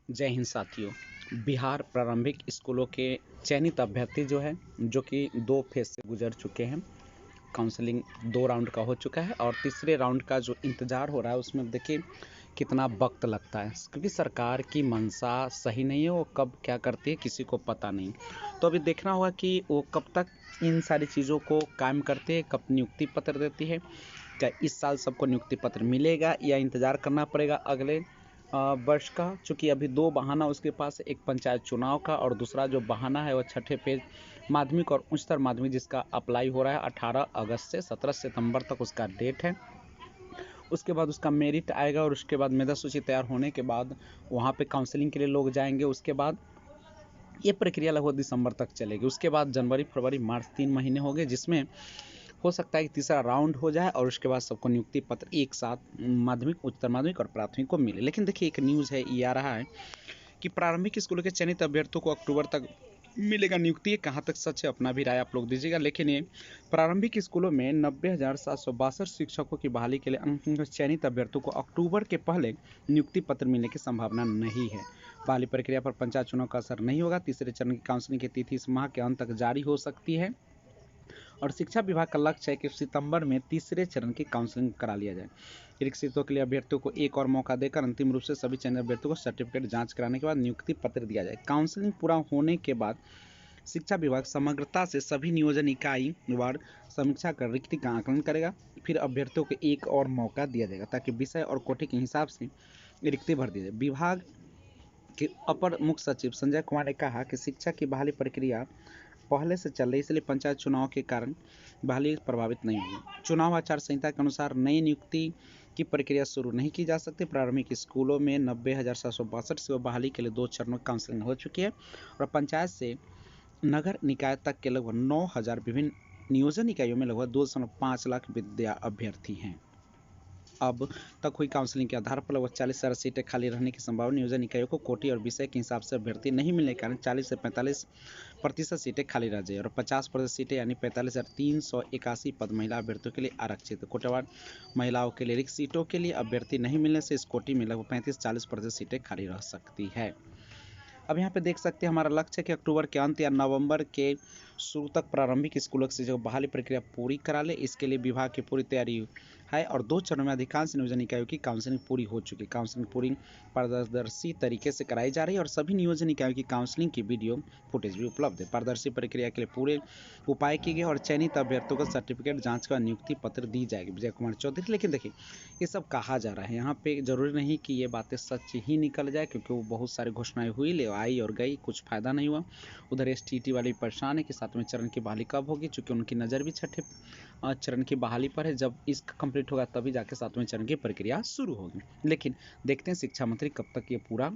जय हिंद साथियों। बिहार प्रारंभिक स्कूलों के चयनित अभ्यर्थी जो कि 2 फेज से गुजर चुके हैं। काउंसलिंग 2 राउंड का हो चुका है और तीसरे राउंड का जो इंतज़ार हो रहा है उसमें देखिए कितना वक्त लगता है, क्योंकि सरकार की मंशा सही नहीं है। वो कब क्या करती है किसी को पता नहीं। तो अभी देखना होगा कि वो कब तक इन सारी चीज़ों को कायम करती है, कब नियुक्ति पत्र देती है। क्या इस साल सबको नियुक्ति पत्र मिलेगा या इंतज़ार करना पड़ेगा अगले वर्ष का। चूँकि अभी 2 बहाना उसके पास है, एक पंचायत चुनाव का और दूसरा जो बहाना है वो छठे फेज माध्यमिक और उच्चतर माध्यमिक, जिसका अप्लाई हो रहा है 18 अगस्त से 17 सितंबर तक उसका डेट है। उसके बाद उसका मेरिट आएगा और उसके बाद मेधा सूची तैयार होने के बाद वहाँ पे काउंसलिंग के लिए लोग जाएंगे। उसके बाद ये प्रक्रिया लगभग दिसंबर तक चलेगी। उसके बाद जनवरी, फरवरी, मार्च 3 महीने हो गए, जिसमें हो सकता है कि तीसरा राउंड हो जाए और उसके बाद सबको नियुक्ति पत्र एक साथ माध्यमिक, उच्चतर माध्यमिक और प्राथमिक को मिले। लेकिन देखिए एक न्यूज़ है, ये आ रहा है कि प्रारंभिक स्कूलों के चयनित अभ्यर्थियों को अक्टूबर तक मिलेगा नियुक्ति। ये कहाँ तक सच है, अपना भी राय आप लोग दीजिएगा। लेकिन ये प्रारंभिक स्कूलों में 90,762 शिक्षकों की बहाली के लिए चयनित अभ्यर्थियों को अक्टूबर के पहले नियुक्ति पत्र मिलने की संभावना नहीं है। बहाली प्रक्रिया पर पंचायत चुनाव का असर नहीं होगा। तीसरे चरण की काउंसलिंग की तिथि इस माह के अंत तक जारी हो सकती है और शिक्षा विभाग का लक्ष्य है कि सितंबर में तीसरे चरण की काउंसलिंग करा लिया जाए। रिक्त सीटों के लिए अभ्यर्थियों को एक और मौका देकर अंतिम रूप से सभी चयनित अभ्यर्थियों को सर्टिफिकेट जांच कराने के बाद नियुक्ति पत्र दिया जाए। काउंसलिंग पूरा होने के बाद शिक्षा विभाग समग्रता से सभी नियोजन इकाई वार समीक्षा कर रिक्ति का आकलन करेगा। फिर अभ्यर्थियों को एक और मौका दिया जाएगा ताकि विषय और कोटि के हिसाब से रिक्ति भर दी जाए। विभाग के अपर मुख्य सचिव संजय कुमार ने कहा कि शिक्षा की बहाली प्रक्रिया पहले से चल रही, इसलिए पंचायत चुनाव के कारण बहाली प्रभावित नहीं होगी। चुनाव आचार संहिता के अनुसार नई नियुक्ति की प्रक्रिया शुरू नहीं की जा सकती। प्रारंभिक स्कूलों में 90,762 से बहाली के लिए 2 चरणों में काउंसलिंग हो चुकी है और पंचायत से नगर निकाय तक के लगभग 9,000 विभिन्न नियोजन इकाइयों में लगभग 2.5 लाख विद्या अभ्यर्थी हैं। अब तक हुई काउंसलिंग के आधार पर लगभग 40,000 सीटें खाली रहने की संभावना। नियोजन इकाइयों को कोटि और विषय के हिसाब से अभ्यर्थी नहीं मिलने के कारण 40 से 45% सीटें खाली रह जाए और 50% सीटें यानी 45,381 पद महिला अभ्यर्थियों के लिए आरक्षित। कोटावार महिलाओं के लिए रिक्त सीटों के लिए अभ्यर्थी नहीं मिलने से इस कोटि में लगभग 35-40% सीटें खाली रह सकती है। अब यहाँ पे देख सकते हैं हमारा लक्ष्य है कि अक्टूबर के अंत या नवंबर के शुरू तक प्रारंभिक स्कूलों से जो बहाली प्रक्रिया पूरी करा ले। इसके लिए विभाग की पूरी तैयारी है और 2 चरणों में अधिकांश नियोजन इकाइयों की काउंसलिंग पूरी हो चुकी है। काउंसलिंग पूरी पारदर्शी तरीके से कराई जा रही है और सभी नियोजन इकाइयों की काउंसलिंग की वीडियो फुटेज भी उपलब्ध है। पारदर्शी प्रक्रिया के लिए पूरे उपाय किए गए और चयनित अभ्यर्थियों को सर्टिफिकेट जांच का नियुक्ति पत्र दी जाएगी। विजय कुमार चौधरी। लेकिन देखिए ये सब कहा जा रहा है, यहाँ पे जरूरी नहीं कि ये बातें सच ही निकल जाए, क्योंकि वो बहुत सारी घोषणाएं हुई, ले आई और गई, कुछ फायदा नहीं हुआ। उधर STT वाले परेशान है कि 7वें चरण की बहाली कब होगी, चूंकि उनकी नज़र भी छठे चरण की बहाली पर है। जब इसका कंप्लीट होगा तभी जाके 7वें चरण की प्रक्रिया शुरू होगी। लेकिन देखते हैं शिक्षा मंत्री कब तक ये पूरा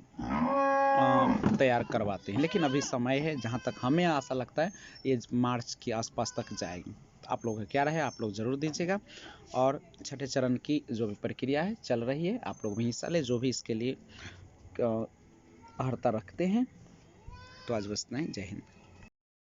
तैयार करवाते हैं। लेकिन अभी समय है, जहाँ तक हमें आशा लगता है ये मार्च के आसपास तक जाएगी। आप लोगों का क्या रहे आप लोग ज़रूर दीजिएगा। और छठे चरण की जो भी प्रक्रिया है चल रही है, आप लोग भी हिस्सा लें जो भी इसके लिए अर्हता रखते हैं। तो आज बस इतना ही। जय हिंद।